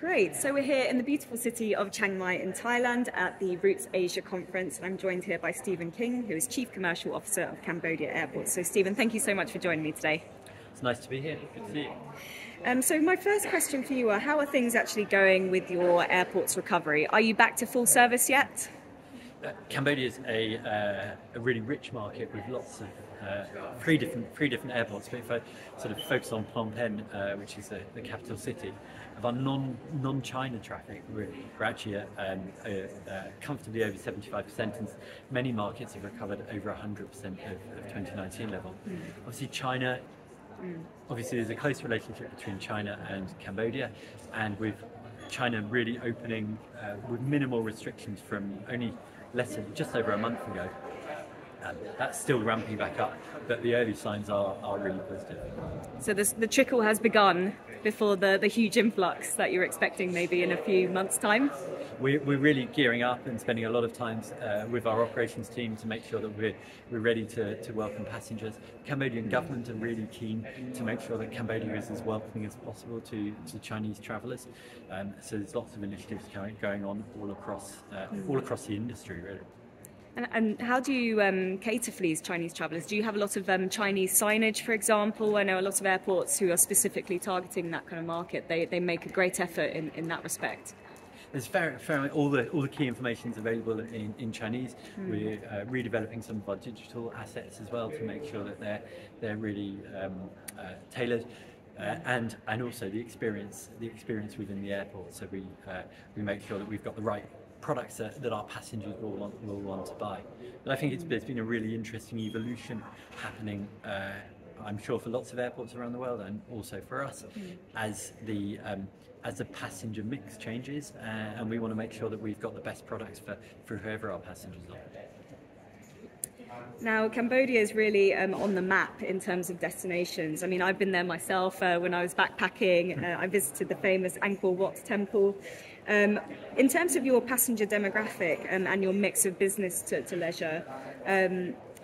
Great. So we're here in the beautiful city of Chiang Mai in Thailand at the Roots Asia conference, and I'm joined here by Stephen King, who is Chief Commercial Officer of Cambodia Airports. So Stephen, thank you so much for joining me today. It's nice to be here. Good to see you. So my first question for you are, how are things actually going with your airport's recovery? Are you back to full service yet? Cambodia is a really rich market with lots of three different airports. But if I sort of focus on Phnom Penh, which is the capital city, of our non-China traffic, we're actually comfortably over 75%, and many markets have recovered over 100% of 2019 level. Obviously, China. Obviously, there's a close relationship between China and Cambodia, and with China really opening with minimal restrictions from only just over a month ago. That's still ramping back up, but the early signs are really positive. So the trickle has begun before the huge influx that you're expecting maybe in a few months' time? We're really gearing up and spending a lot of time with our operations team to make sure that we're ready to welcome passengers. Cambodian government are really keen to make sure that Cambodia is as welcoming as possible to Chinese travellers. So there's lots of initiatives going on all across the industry, really. And how do you cater for these Chinese travellers? Do you have a lot of Chinese signage, for example? I know a lot of airports who are specifically targeting that kind of market. They make a great effort in that respect. There's all the key information is available in Chinese. We're redeveloping some of our digital assets as well to make sure that they're really tailored. And also the experience within the airport. So we make sure that we've got the right products that our passengers will want to buy. But I think there's been a really interesting evolution happening, I'm sure, for lots of airports around the world, and also for us, as the passenger mix changes, and we want to make sure that we've got the best products for whoever our passengers are. Now, Cambodia is really on the map in terms of destinations. I mean, I've been there myself when I was backpacking. I visited the famous Angkor Wat temple. In terms of your passenger demographic and your mix of business to leisure,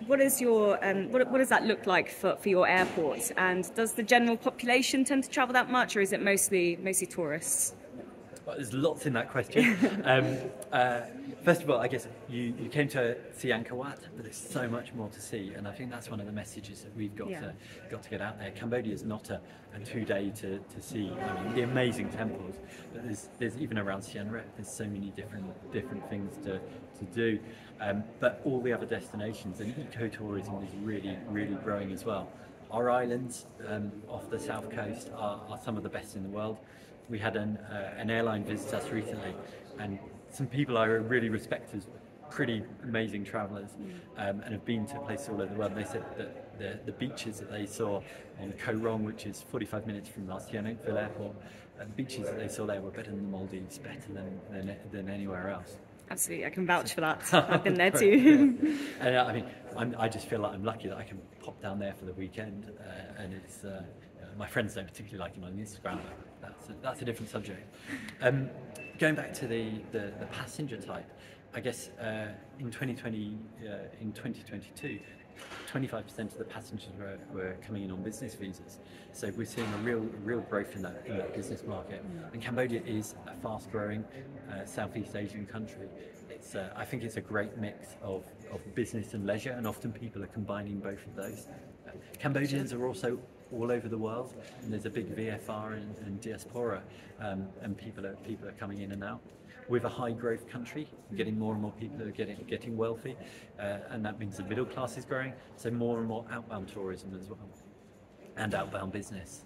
what does that look like for your airports? And does the general population tend to travel that much, or is it mostly tourists? Well, there's lots in that question. First of all, I guess you came to see Angkor Wat, but there's so much more to see, and I think that's one of the messages that we've got to get out there. Cambodia is not a 2-day to see. I mean, the amazing temples, but there's even around Siem Reap, there's so many different things to do. But all the other destinations, and ecotourism is really growing as well. Our islands off the south coast are some of the best in the world. We had an airline visit us recently, and some people I really respect as pretty amazing travellers, and have been to places all over the world. They said that the beaches that they saw on Koh Rong, which is 45 minutes from our Chiang airport, the beaches that they saw there were better than the Maldives, better than anywhere else. Absolutely, I can vouch for that. I've been there too. And I mean, I just feel like I'm lucky that I can pop down there for the weekend, and it's my friends don't particularly like it on Instagram, but that's a different subject. Going back to the passenger type, I guess in 2022, 25% of the passengers were coming in on business visas. So we're seeing a real growth in that business market. And Cambodia is a fast-growing Southeast Asian country. I think it's a great mix of business and leisure, and often people are combining both of those. Cambodians are also all over the world, and there's a big VFR and diaspora, and people are coming in and out. With a high growth country, getting more and more people are getting wealthy, and that means the middle class is growing, so more and more outbound tourism as well, and outbound business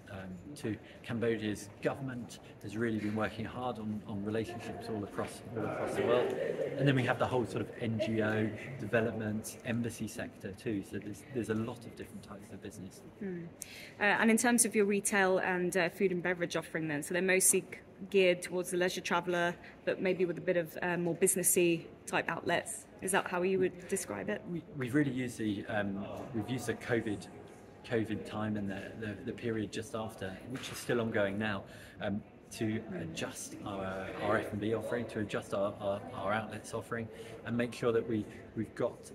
too. Cambodia's government has really been working hard on relationships all across the world, and then we have the whole sort of NGO development embassy sector too. So there's a lot of different types of business. And in terms of your retail and food and beverage offering, then, so they're mostly geared towards the leisure traveller, but maybe with a bit of more businessy type outlets. Is that how you would describe it? We've really used the COVID time and the period just after, which is still ongoing now, to adjust our F&B offering, to adjust our outlets offering, and make sure that we've got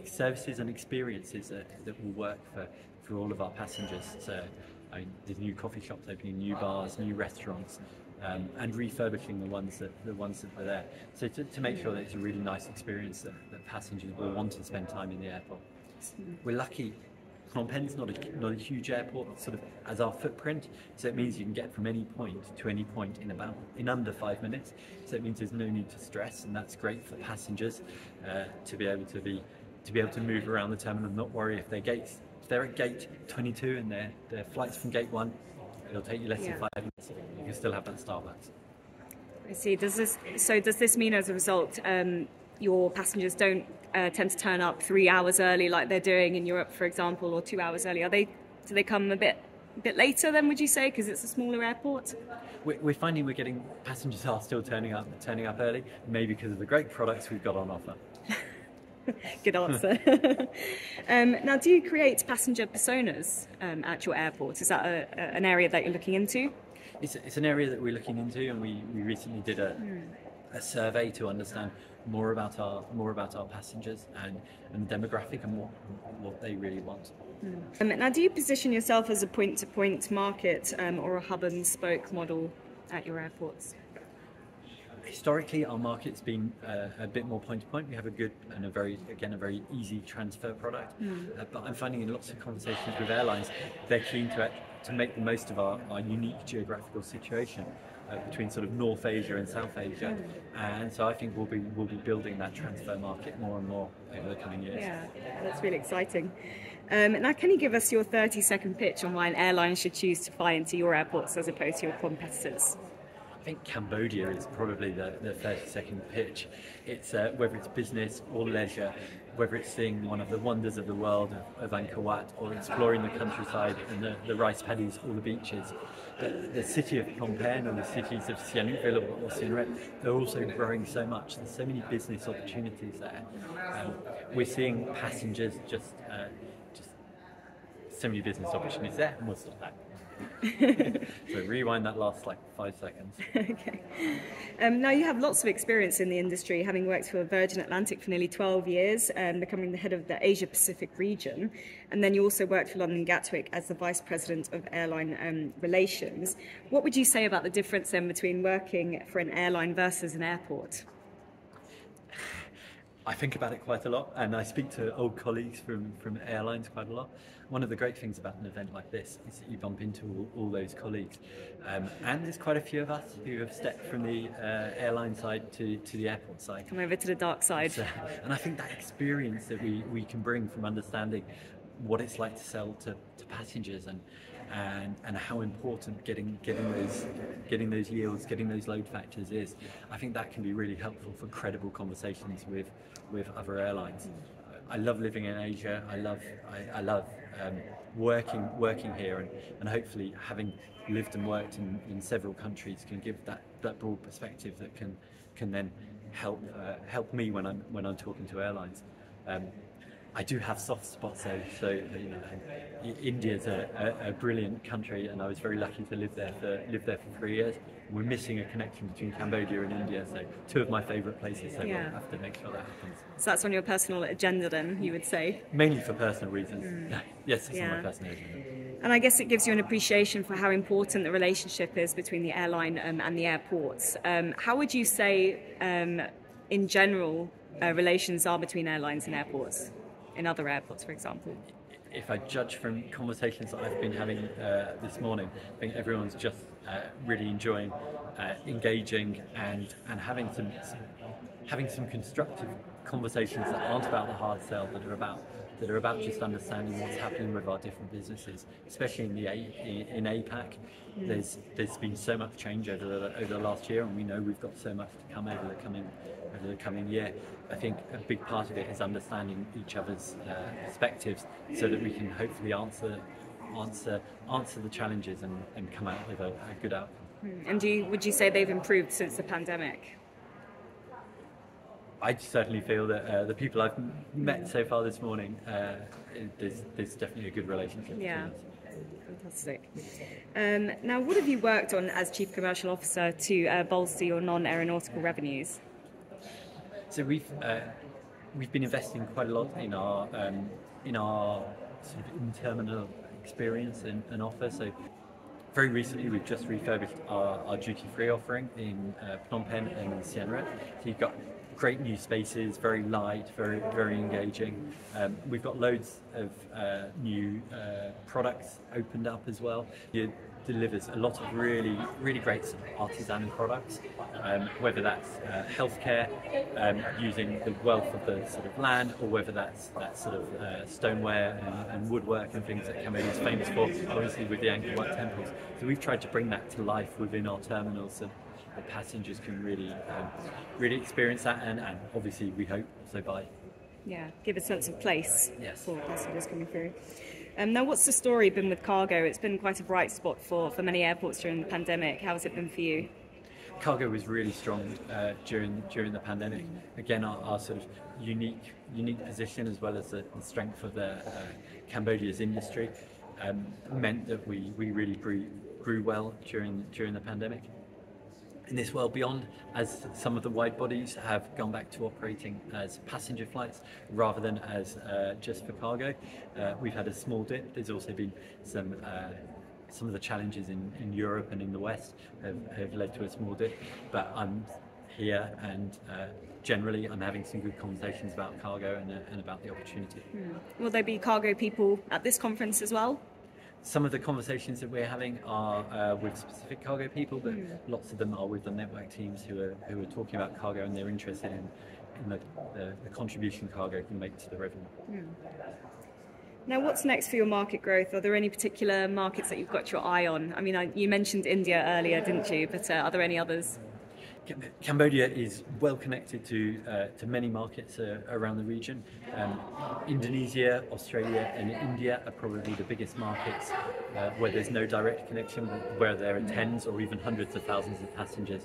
services and experiences that will work for all of our passengers. So I mean, there's new coffee shops opening, new bars, new restaurants, and refurbishing the ones that are there. So to make sure that it's a really nice experience that passengers will want to spend time in the airport. We're lucky. Phnom Penh's not a huge airport, sort of as our footprint, so it means you can get from any point to any point in under 5 minutes. So it means there's no need to stress, and that's great for passengers to be able to move around the terminal and not worry if they're at gate 22 and their flight's from gate 1. It'll take you less than 5 minutes. You can still have that Starbucks. I see. Does this mean as a result your passengers don't tend to turn up 3 hours early like they're doing in Europe, for example, or 2 hours early? Do they come a bit later then, would you say, because it's a smaller airport? We're finding we're getting passengers are still turning up early, maybe because of the great products we've got on offer. Good answer. Now, do you create passenger personas at your airport? Is that an area that you're looking into? It's an area that we're looking into, and we recently did a survey to understand more about our passengers and the demographic and what they really want. Now, do you position yourself as a point-to-point market or a hub-and-spoke model at your airports? Historically, our market's been a bit more point-to-point. We have a good and a very easy transfer product. But I'm finding in lots of conversations with airlines, they're keen to make the most of our unique geographical situation between sort of North Asia and South Asia, and so I think we'll be building that transfer market more and more over the coming years. Yeah, that's really exciting. Now, can you give us your 30-second pitch on why an airline should choose to fly into your airports as opposed to your competitors? I think Cambodia is probably the 30-second pitch. It's whether it's business or leisure, whether it's seeing one of the wonders of the world of Angkor Wat, or exploring the countryside and the rice paddies or the beaches. The city of Phnom Penh and the cities of Sihanoukville or Siem Reap, they're also growing so much. There's so many business opportunities there. We're seeing passengers just so many business opportunities there, and we'll stop that. So rewind that last 5 seconds. Okay. Now, you have lots of experience in the industry, having worked for Virgin Atlantic for nearly 12 years, becoming the head of the Asia Pacific region, and then you also worked for London Gatwick as the Vice President of Airline Relations. What would you say about the difference then between working for an airline versus an airport? I think about it quite a lot, and I speak to old colleagues from airlines quite a lot. One of the great things about an event like this is that you bump into all those colleagues, and there's quite a few of us who have stepped from the airline side to the airport side. Come over to the dark side. And I think that experience that we can bring from understanding what it's like to sell to passengers and how important getting those yields, getting those load factors is. I think that can be really helpful for credible conversations with other airlines. I love living in Asia. I love working here, and hopefully having lived and worked in several countries can give that broad perspective that can then help me when I'm talking to airlines. I do have soft spots though, so India's a brilliant country, and I was very lucky to live there for 3 years. We're missing a connection between Cambodia and India, so two of my favourite places, so we'll have to make sure that happens. So that's on your personal agenda then, you would say? Mainly for personal reasons. Yes, it's on my personal agenda. And I guess it gives you an appreciation for how important the relationship is between the airline and the airports. How would you say, in general, relations are between airlines and airports? In other airports, for example? If I judge from conversations that I've been having this morning, I think everyone's just really enjoying engaging and having some constructive conversations that aren't about the hard sell, that are about just understanding what's happening with our different businesses, especially in APAC. There's been so much change over the last year, and we know we've got so much to come over the coming year. I think a big part of it is understanding each other's perspectives, so that we can hopefully answer the challenges and come out with a good outcome. And would you say they've improved since the pandemic? I certainly feel that the people I've met so far this morning, there's definitely a good relationship between us. Fantastic. Now, what have you worked on as Chief Commercial Officer to bolster your non-aeronautical revenues? So we've been investing quite a lot in our sort of in-terminal experience and offer. So very recently, we've just refurbished our duty-free offering in Phnom Penh and Siem Reap. So you've got great new spaces, very light, very engaging. We've got loads of new products opened up as well. It delivers a lot of really great sort of artisan products, whether that's healthcare, using the wealth of the sort of land, or whether that's sort of stoneware and woodwork and things that Cambodia is famous for, obviously with the Angkor Wat temples. So we've tried to bring that to life within our terminals, and the passengers can really experience that, and obviously we hope also buy. Yeah, give a sense of place. Yes. For passengers coming through. Now, what's the story been with cargo? It's been quite a bright spot for many airports during the pandemic. How has it been for you? Cargo was really strong during the pandemic. Again, our sort of unique position, as well as the strength of the Cambodia's industry, meant that we really grew well during the pandemic. In this world beyond, as some of the wide bodies have gone back to operating as passenger flights rather than as just for cargo, we've had a small dip. There's also been some of the challenges in Europe and in the West have led to a small dip, but I'm here, and generally I'm having some good conversations about cargo and about the opportunity. Will there be cargo people at this conference as well? Some of the conversations that we're having are with specific cargo people, but lots of them are with the network teams who are talking about cargo, and they're interested in the contribution cargo can make to the revenue. Now, what's next for your market growth? Are there any particular markets that you've got your eye on? I mean, you mentioned India earlier, didn't you? But are there any others? Cambodia is well connected to many markets around the region. Indonesia, Australia and India are probably the biggest markets where there's no direct connection, where there are tens or even hundreds of thousands of passengers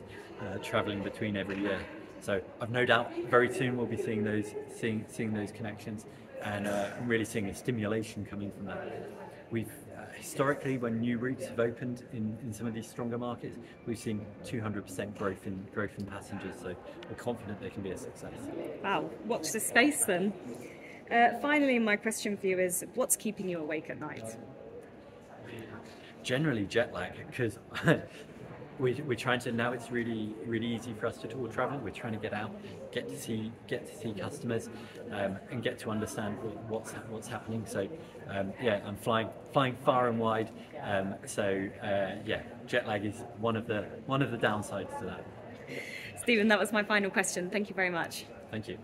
travelling between every year. So I've no doubt very soon we'll be seeing those connections, and really seeing a stimulation coming from that. We've historically, when new routes have opened in some of these stronger markets, we've seen 200% growth in passengers. So we're confident they can be a success. Wow, watch this space then. Finally, my question for you is, what's keeping you awake at night? Generally jet lag, because we're trying to, now it's really easy for us to tour travel. We're trying to get out, get to see customers, and get to understand what's happening. So yeah, I'm flying far and wide. Yeah, jet lag is one of the downsides to that. Stephen, that was my final question. Thank you very much. Thank you.